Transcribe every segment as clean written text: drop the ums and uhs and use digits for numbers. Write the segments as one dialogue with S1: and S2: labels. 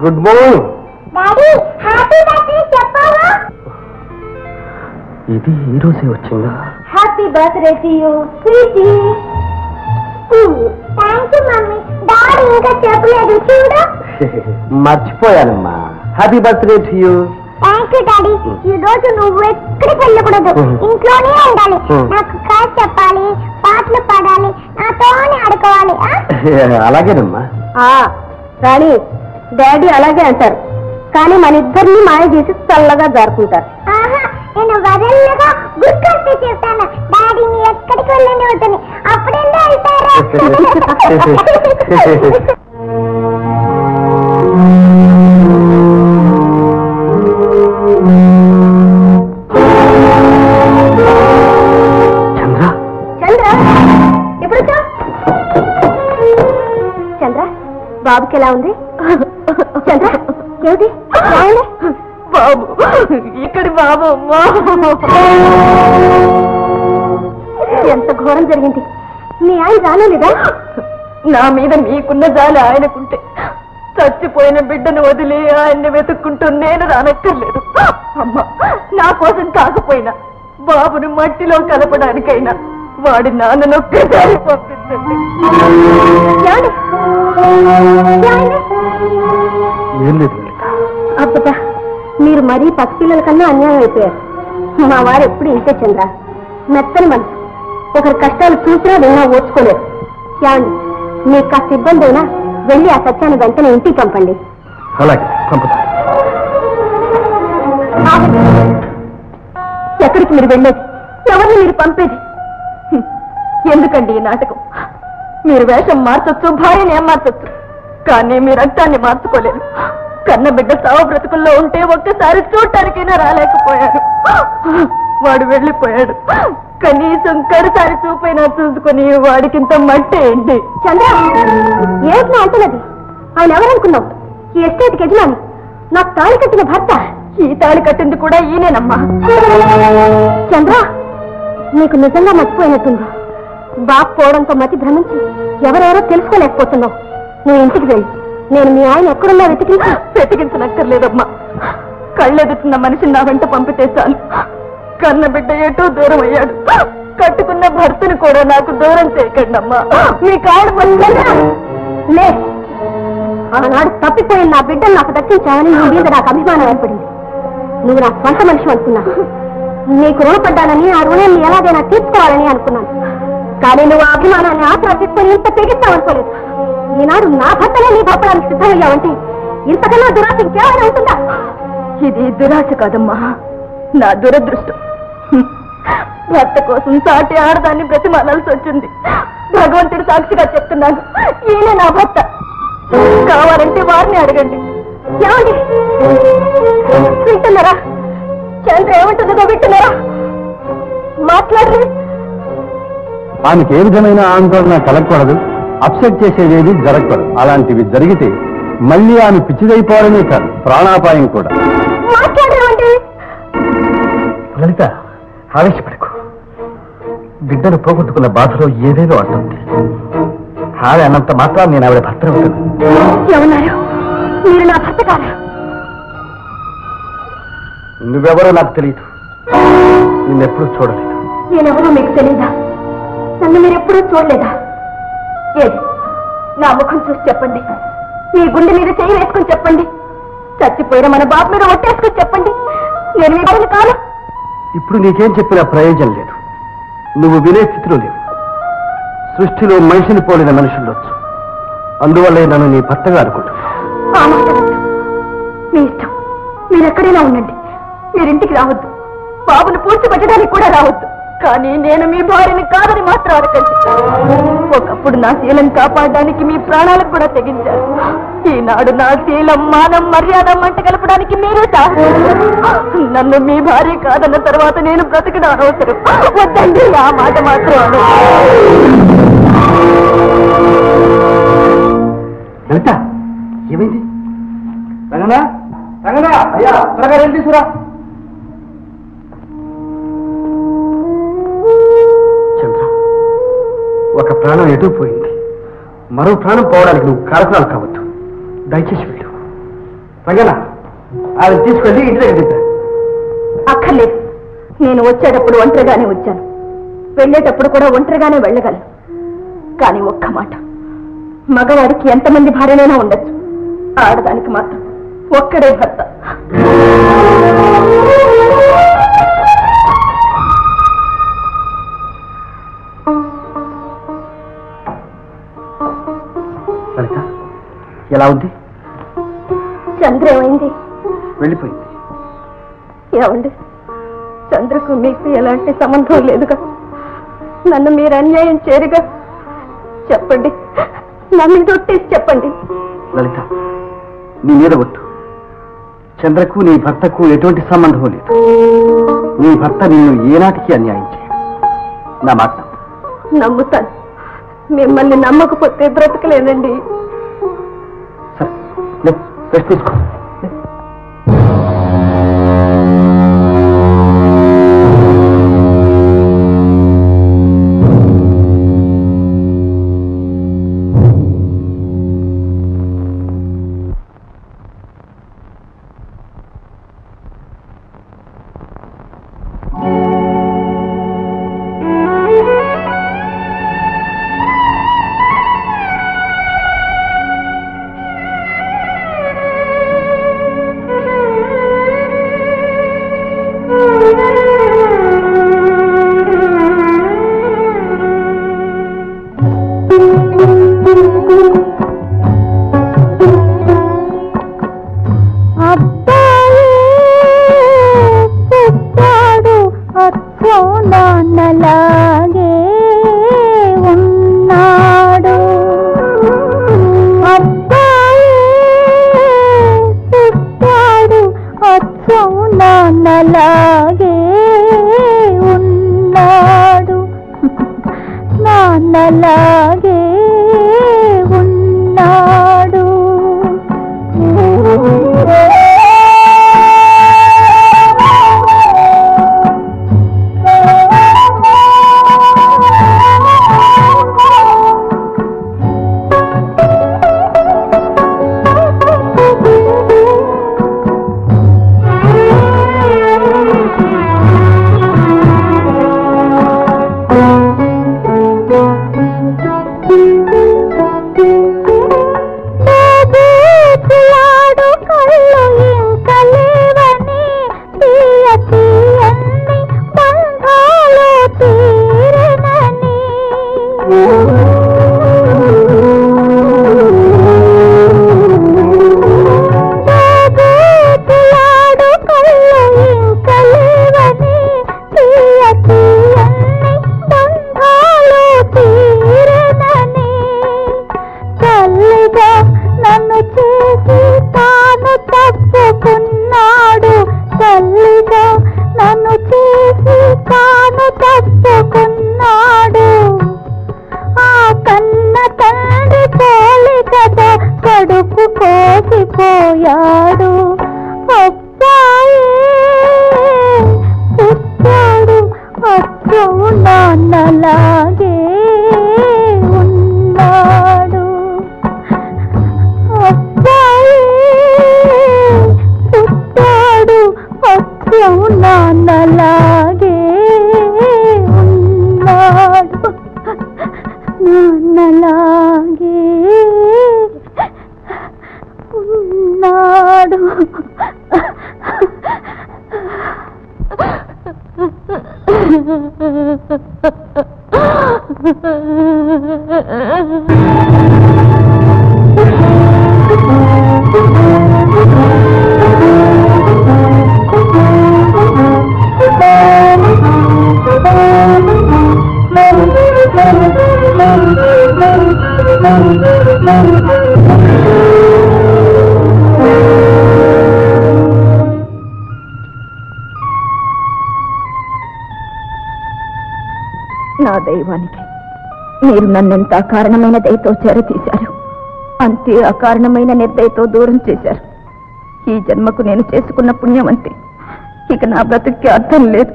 S1: Good morning
S2: daddy. Happy birthday చెప్పావా?
S1: ఇది ఈ రోజే వచ్చిందా?
S2: Happy birthday to you sweetie. Thank you mummy. Daddy ఇంకా చెప్పలేదు చూడు.
S1: మర్చిపోయానమ్మా. Happy birthday to you.
S2: Thank you daddy. ఈ రోజు నువ్వు ఎక్కడికి వెళ్ళకూడదు, ఇంట్లోనే ఉండాలి. నాకు కథ చెప్పాలి, పాటలు పాడాలి, నాతోనే ఆడుకోవాలి.
S1: అలాగేనమ్మా.
S3: రాణి, డాడీ అలాగే అంటారు, కానీ మన ఇద్దరిని మాయ చేసి చల్లగా జారుకుంటారు.
S2: నేను వదల్లగా గుర్తొస్తే చెప్తాను, డాడీని ఎక్కడికి వెళ్ళని అవుతుంది, అప్పుడెందుకు వెళ్తారా?
S1: చంద్ర,
S3: చంద్ర ఎప్పుడు చంద్ర, బాబుకి ఎలా ఉంది? చంద్ర ఏమిటి?
S4: బాబు ఇక్కడి బాబు.
S3: ఎంత ఘోరం జరిగింది. మీ ఆయన రాలేదా?
S4: నా మీద మీకున్న జాలి ఆయనకుంటే చచ్చిపోయిన బిడ్డను వదిలి ఆయన్ని వెతుక్కుంటూ నేను రానక్కర్లేదు. అమ్మా, నా కోసం కాకపోయినా బాబుని మట్టిలో కలపడానికైనా వాడి నాన్న నొక్కేసారి పంపించండి.
S3: అబ్బా, మీరు మరీ పసిపిల్లల కన్నా అన్యాయం అయిపోయారు. మా వారు ఎప్పుడు ఇంతే చంద్ర, మెత్తని మనసు. ఒకరి కష్టాలు చూసినా విన్నా ఓర్చుకోలేరు. ఏమండి, మీకు కాస్త ఇబ్బంది అయినా వెళ్ళి ఆ సత్యాన్ని వెంటనే ఇంటికి పంపండి.
S1: అలాగే పంపుతా.
S3: ఎక్కడికి మీరు వెళ్ళేది? ఎవరిని మీరు పంపేది?
S4: ఎందుకండి ఈ నాటకం? మీరు వేషం మార్చొచ్చు, భార్యని ఏం మార్చొచ్చు, కానీ మీ రక్తాన్ని మార్చుకోలేరు. కన్న బిడ్డ సావు బ్రతుకుల్లో ఉంటే ఒక్కసారి చూడటానికైనా రాలేకపోయారు. వాడు వెళ్ళిపోయాడు, కనీసం కడసారి చూపైనా చూసుకుని వాడికింత మట్టేయండి.
S3: చంద్ర, ఏమిటి అంటున్నది? ఆయన ఎవరనుకున్నావు? ఈ ఎస్టేట్కి యజమాని, నాకు తాళి కట్టిన భర్త.
S4: ఈ తాళి కట్టింది కూడా ఈయనేనమ్మా.
S3: చంద్ర, నీకు నిజంగా మర్చిపోయినట్టుంది. బాబు పోవడంతో మతి భ్రమించి ఎవరెవరో తెలుసుకోలేకపోతున్నావు. నువ్వు ఇంటికి వెళ్ళి నేను మీ ఆయన ఎక్కడున్నా
S4: వెతికించనక్కర్లేదమ్మా. కళ్ళెదుతున్న మనిషిని నా వెంట పంపితే చాలు. కన్న బిడ్డ ఎటో దూరం అయ్యాడు, కట్టుకున్న భర్తను కూడా నాకు దూరం చేయకండి అమ్మా. మీ కాడు
S3: లే. ఆనాడు తప్పిపోయిన నా బిడ్డను నాకు దక్కించాలని నీ మీద నాకు అభిమానం ఏర్పడింది. నువ్వు నా స్వంత మనిషి అనుకున్నా. నీకు రుణపడ్డానని, ఆ రుణాన్ని ఎలాగైనా తీర్చుకోవాలని అనుకున్నాను. కానీ నువ్వు ఆ అభిమానాన్ని ఆసరా తీసుకొని ఇంత తెగిస్తావనుకోలేదు. ఈనాడు నా భర్తనే నీ భర్తడానికి సిద్ధమయ్యావంటే ఇంతకన్నా దురాశ ఇంకేమైనా ఉంటుందా?
S4: ఇది దురాశ కాదమ్మా, నా దురదృష్టం. భర్త కోసం సాటి ఆడదాన్ని బ్రతిమాలాల్సి వచ్చింది. భగవంతుడి సాక్షిగా చెప్తున్నాను, ఈయన నా భర్త. కావాలంటే వారిని అడగండి.
S3: ఏమండి, వింటున్నారా? చంద్ర ఏమంటుందో వింటున్నారా? మాట్లాడరు.
S1: ఆమెకి ఏ విధమైన ఆందోళన కలగకూడదు, అప్సెట్ చేసేదేది జరగకూడదు. అలాంటివి జరిగితే మళ్ళీ ఆమె పిచ్చిదైపోవడమే కాదు, ప్రాణాపాయం కూడా.
S3: మాట్లాడరు.
S1: లలిత, ఆవేశపడకు. బిడ్డను పోగొట్టుకున్న బాధలో ఏదేదో అంటుంది. ఆమె అన్నంత మాత్రం నేను ఆవిడ భర్త అవుతాను.
S3: ఏమన్నారు? మీరు నా భర్త కాదా?
S1: నువ్వెవరో నాకు తెలియదు, నిన్నెప్పుడూ చూడలేదు.
S3: నేనెవరో మీకు తెలీదా? నన్ను మీరెప్పుడూ చూడలేదా? ఏది, నా ముఖం చూసి చెప్పండి. మీ గుండె మీద చేయి వేసుకుని చెప్పండి. చచ్చిపోయిన మన బాబు మీద ఒట్టేసుకుని చెప్పండి. నేను మీ బాబుని కాను.
S1: ఇప్పుడు నీకేం చెప్పినా ప్రయోజనం లేదు. నువ్వు వినే స్థితిలో లేవు. సృష్టిలో మనిషిని పోలిన మనుషుల్లోచ్చు. అందువల్లే నన్ను నీ భర్తగా అనుకుంటున్నాను.
S3: ఆ మాట వద్దు. మీ ఇష్టం. మీరెక్కడైనా ఉండండి. మీరింటికి రావద్దు. బాబును పూడ్చిపెట్టడానికి కూడా రావద్దు.
S4: కానీ నేను మీ భార్యని కాదని మాత్రం అడగండి. ఒకప్పుడు నా శీలం కాపాడడానికి మీ ప్రాణాలకు కూడా తెగించారు. ఈనాడు నా శీలం మానం మర్యాద మంట కలపడానికి మీరే నన్ను మీ భార్య కాదన్న తర్వాత నేను బ్రతకడం అనవసరం. వద్దండి, ఆ మాట మాత్రం
S1: ఏమైంది? రంగనా రంగనా, అయ్యా త్వరగా రండి తీసుకురా. చంద్ర, ఒక ప్రాణం ఎటు పోయింది, మరో ప్రాణం పోవడానికి నువ్వు కారకురాలు కావద్దు. దయచేసి వెళ్ళు. రంగనా, అది తీసుకెళ్ళి ఇంటి దగ్గర దింపా.
S4: అక్కర్లేదు. నేను వచ్చేటప్పుడు ఒంటరిగానే వచ్చాను, వెళ్ళేటప్పుడు కూడా ఒంటరిగానే వెళ్ళగలను. కానీ ఒక్క మాట, మగవాడికి ఎంతమంది భార్యనైనా ఉండొచ్చు, ఆడదానికి మాత్రం ఒక్కడే భర్త.
S1: లలిత, ఎలా ఉంది?
S4: చంద్ర ఏమైంది?
S1: వెళ్ళిపోయింది.
S4: ఏమండి, చంద్రకు మీకు ఎలాంటి సంబంధం లేదుగా. నన్ను మీరు అన్యాయం చేయరుగా. చెప్పండి, నా మీద ఒట్టేసి చెప్పండి.
S1: లలిత, నీ మీద ఒట్టు. చంద్రకు నీ భర్తకు ఎటువంటి సంబంధం లేదు. నీ భర్త నిన్ను ఏనాటికి అన్యాయం చేయడు. నా మాట
S4: నమ్ముతాను. మిమ్మల్ని నమ్మకపోతే బ్రతకలేనండి.
S1: సరే, రెస్ట్ తీసుకో.
S4: నా దైవానికి మీరు నన్నెంత అకారణమైన దయతో చేరతీశారు, అంతే అకారణమైన నిర్దయతో దూరం చేశారు. ఈ జన్మకు నేను చేసుకున్న పుణ్యం అంతే. ఇక నా బ్రతుక్కి అర్థం లేదు.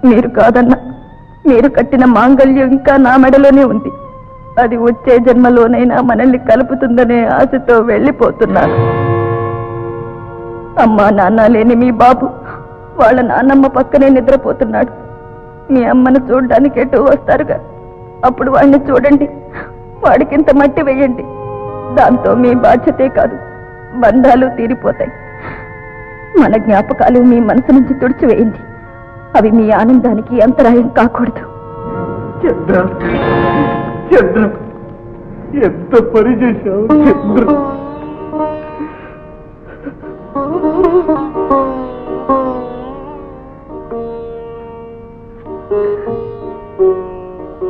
S4: మీరు కాదన్నా మీరు కట్టిన మాంగళ్యం ఇంకా నా మెడలోనే ఉంది. అది వచ్చే జన్మలోనైనా మనల్ని కలుపుతుందనే ఆశతో వెళ్ళిపోతున్నాను. అమ్మా నాన్న లేని మీ బాబు వాళ్ళ నాన్నమ్మ పక్కనే నిద్రపోతున్నాడు. మీ అమ్మను చూడడానికి ఎటు వస్తారుగా, అప్పుడు వాడిని చూడండి, వాడికింత మట్టి వేయండి. దాంతో మీ బాధ్యతే కాదు బంధాలు తీరిపోతాయి. మన జ్ఞాపకాలు మీ మనసు నుంచి తుడిచివేయండి. అవి మీ ఆనందానికి అంతరాయం కాకూడదు.
S1: చంద్ర, చంద్ర, ఎంత పని చేశావు చంద్ర.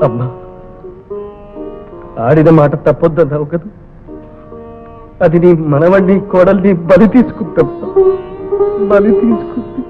S1: అమ్మా, ఆడిన మాట తప్పొద్దన్నావు కదా, అది నీ మనవణ్ణి కోడల్ని బలి తీసుకుంటాం, బలి తీసుకుంది.